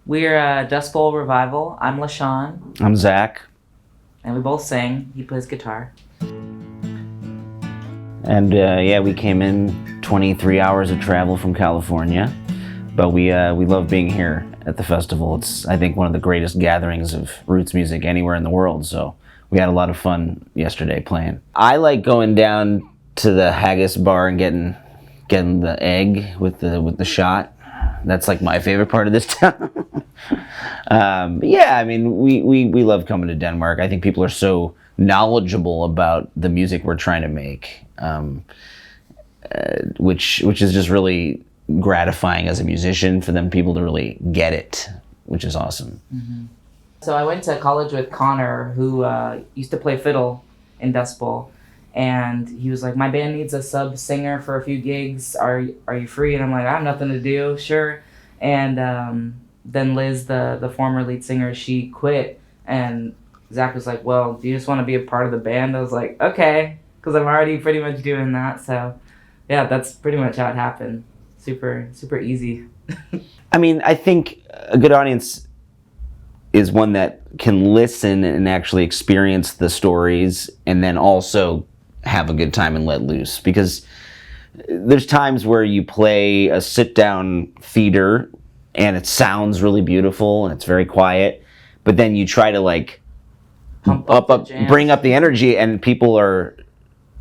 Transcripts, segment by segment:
We're Dustbowl Revival. I'm Lashon. I'm Zach. And we both sing. He plays guitar. And we came in 23 hours of travel from California, but we love being here at the festival. It's, I think, one of the greatest gatherings of roots music anywhere in the world, so we had a lot of fun yesterday playing. I like going down to the haggis bar and getting the egg with the shot. That's like my favorite part of this town. We love coming to Denmark. I think people are so knowledgeable about the music we're trying to make, which is just really gratifying as a musician for people to really get it, which is awesome. Mm-hmm. So I went to college with Connor, who used to play fiddle in Dustbowl, and he was like, my band needs a sub singer for a few gigs. Are you free? And I'm like, I have nothing to do. Sure. And then Liz, the former lead singer, she quit, and Zach was like, well, do you just want to be a part of the band? I was like, okay, because I'm already pretty much doing that. So yeah, that's pretty much how it happened. Super, super easy. I mean, I think a good audience is one that can listen and actually experience the stories and then also have a good time and let loose. Because there's times where you play a sit-down theater and it sounds really beautiful and it's very quiet, but then you try to like bring up the energy and people are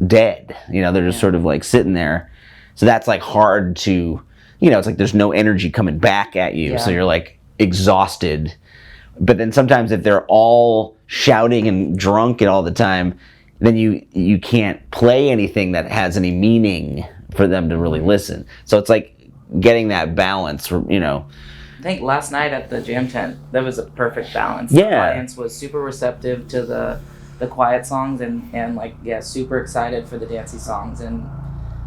dead. They're just sort of like sitting there. So that's like hard to, it's like there's no energy coming back at you. Yeah. So you're like exhausted. But then sometimes if they're all shouting and drunk and all the time, then you can't play anything that has any meaning for them to really listen. So it's like getting that balance, I think last night at the jam tent, that was a perfect balance. Yeah. The audience was super receptive to the quiet songs and super excited for the dancey songs. And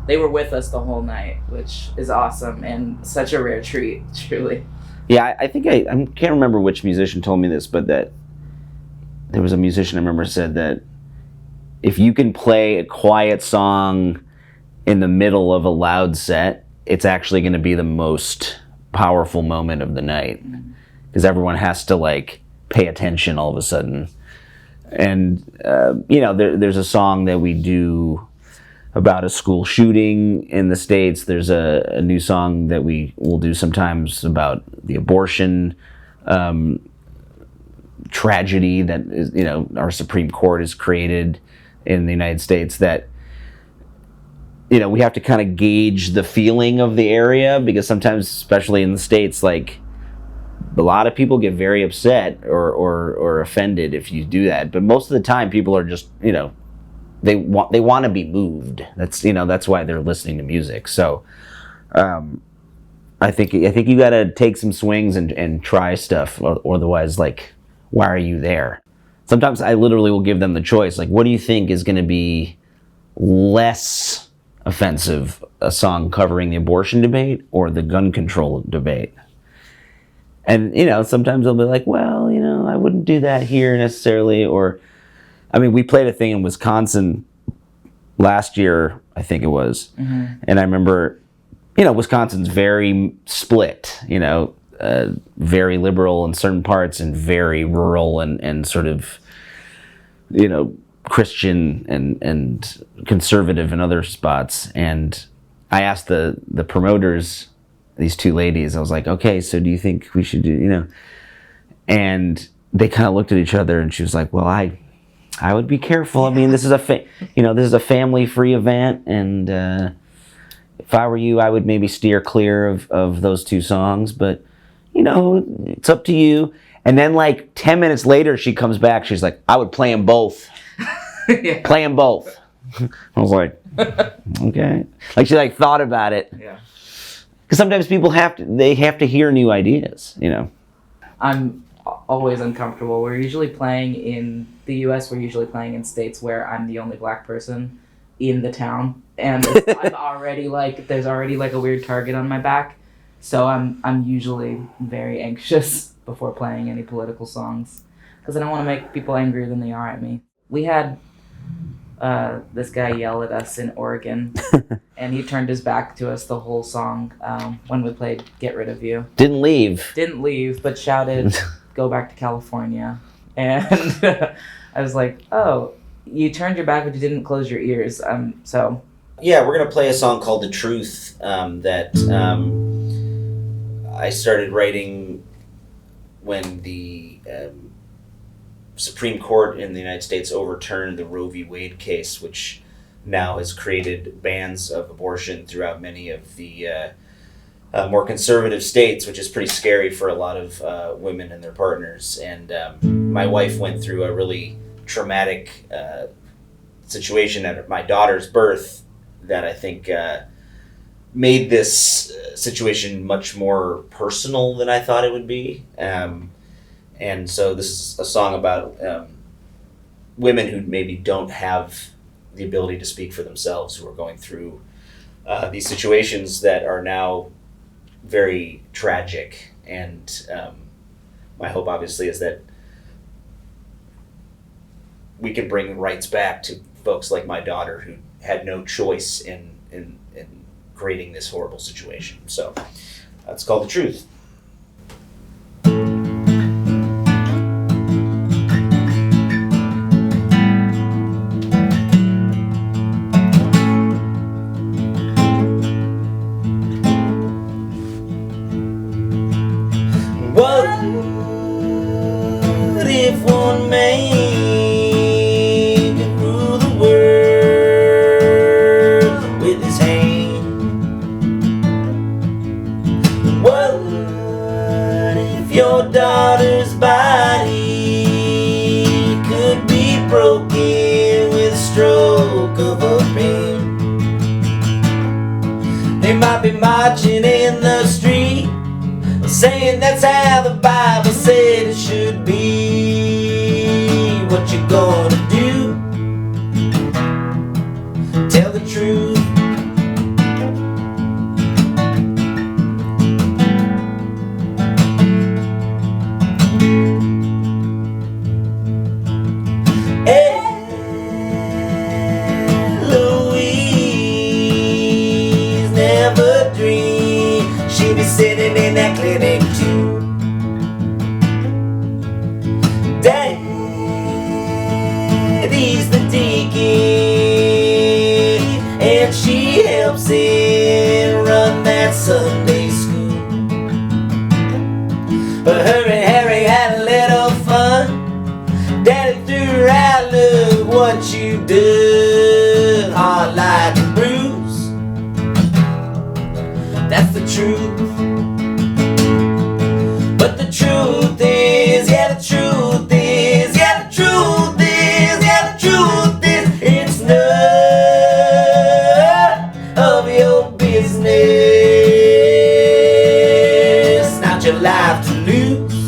they were with us the whole night, which is awesome and such a rare treat, truly. Yeah, I think I can't remember which musician told me this, but that there was a musician I remember said that if you can play a quiet song in the middle of a loud set, it's actually going to be the most powerful moment of the night, because everyone has to like pay attention all of a sudden. And there's a song that we do about a school shooting in the States. There's a new song that we will do sometimes about the abortion tragedy that is, our Supreme Court has created in the United States, that we have to kind of gauge the feeling of the area, because sometimes, especially in the States, like a lot of people get very upset or offended if you do that. but most of the time people are just they want to be moved. That's why they're listening to music. So I think you got to take some swings and try stuff, or otherwise, like, why are you there? Sometimes I literally will give them the choice, like, what do you think is going to be less offensive, a song covering the abortion debate or the gun control debate? And sometimes they'll be like, well, I wouldn't do that here necessarily. Or we played a thing in Wisconsin last year, I think it was. Mm-hmm. And I remember, Wisconsin's very split, very liberal in certain parts and very rural and sort of, Christian and conservative in other spots. And I asked the promoters, these two ladies, I was like, okay, so do you think we should do, and they kind of looked at each other, and she was like, well, I would be careful. This is a family-free event, and if I were you, I would maybe steer clear of those two songs. But it's up to you. And then, like 10 minutes later, she comes back. She's like, I would play them both. Yeah. Play them both. I was like, okay. Like she thought about it. Yeah. Because sometimes people have to hear new ideas. I'm always uncomfortable. We're usually playing in the U.S. We're usually playing in states where I'm the only black person in the town, and I'm already there's already a weird target on my back. So I'm usually very anxious before playing any political songs, because I don't want to make people angrier than they are at me. We had this guy yell at us in Oregon, and he turned his back to us the whole song when we played "Get Rid of You." Didn't leave, but shouted, "Go back to California." And I was like, "Oh, you turned your back, but you didn't close your ears." So yeah, we're gonna play a song called "The Truth" that I started writing when the Supreme Court in the United States overturned the Roe v. Wade case, which now has created bans of abortion throughout many of the more conservative states, which is pretty scary for a lot of women and their partners. And my wife went through a really traumatic situation at my daughter's birth that I think made this situation much more personal than I thought it would be. And so this is a song about women who maybe don't have the ability to speak for themselves, who are going through these situations that are now very tragic. And my hope, obviously, is that we can bring rights back to folks like my daughter who had no choice in creating this horrible situation. So that's called "The Truth." What if one man could rule the world with his hand? What if your daughter's body could be broken with a stroke of a pen? They might be marching in the street, saying that's how the Bible said it should be. What you gonna do? Tell the truth. Eloise never dreamed she'd be sitting in that clinic too. Daddy's the deacon, and she helps him run that Sunday school. But her and Harry had a little fun. Daddy threw her out, look what you done, hard like a bruise. That's the truth. But the truth is, yeah, the truth is, yeah, the truth is, yeah, the truth is, it's none of your business, not your life to lose.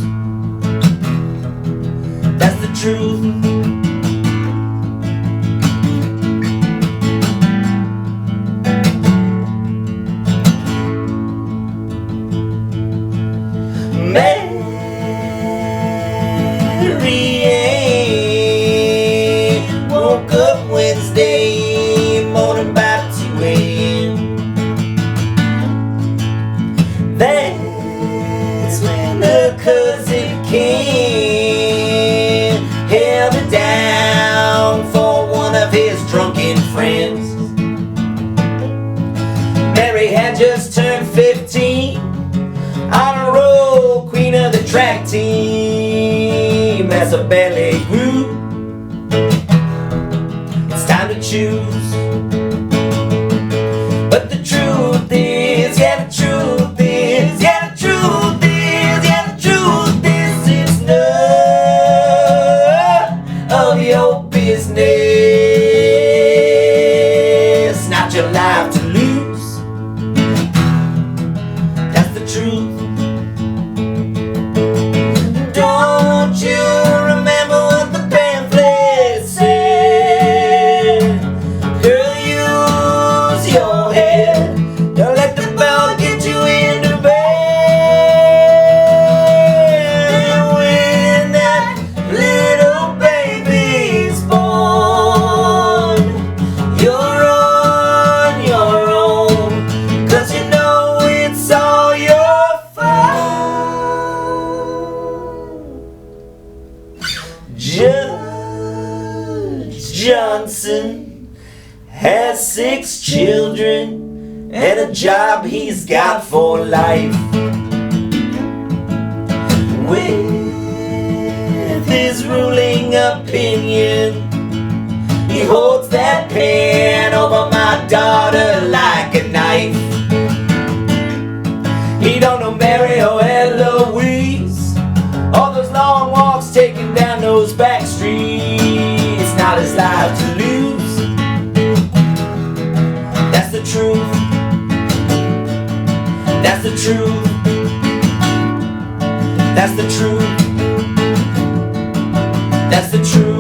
That's the truth. Mary Ann woke up Wednesday morning about 2 a.m. That's when her cousin Ken held her down for one of his drunken friends. Mary had just turned 15, on a roll, queen of the track team. As her belly grew, it's time to choose. But the truth is, yeah, the truth is, yeah, the truth is, yeah, the truth is, it's none of your business, not your life to lose. That's the truth. Don't you remember what the pamphlet said? Judge Johnson has 6 children and a job he's got for life. With his ruling opinion, he holds that pen over my daughter like a knife. He don't know Mary or Eloise, all those long walks taken down those back streets. Not his life to lose. That's the truth. That's the truth. That's the truth. That's the truth.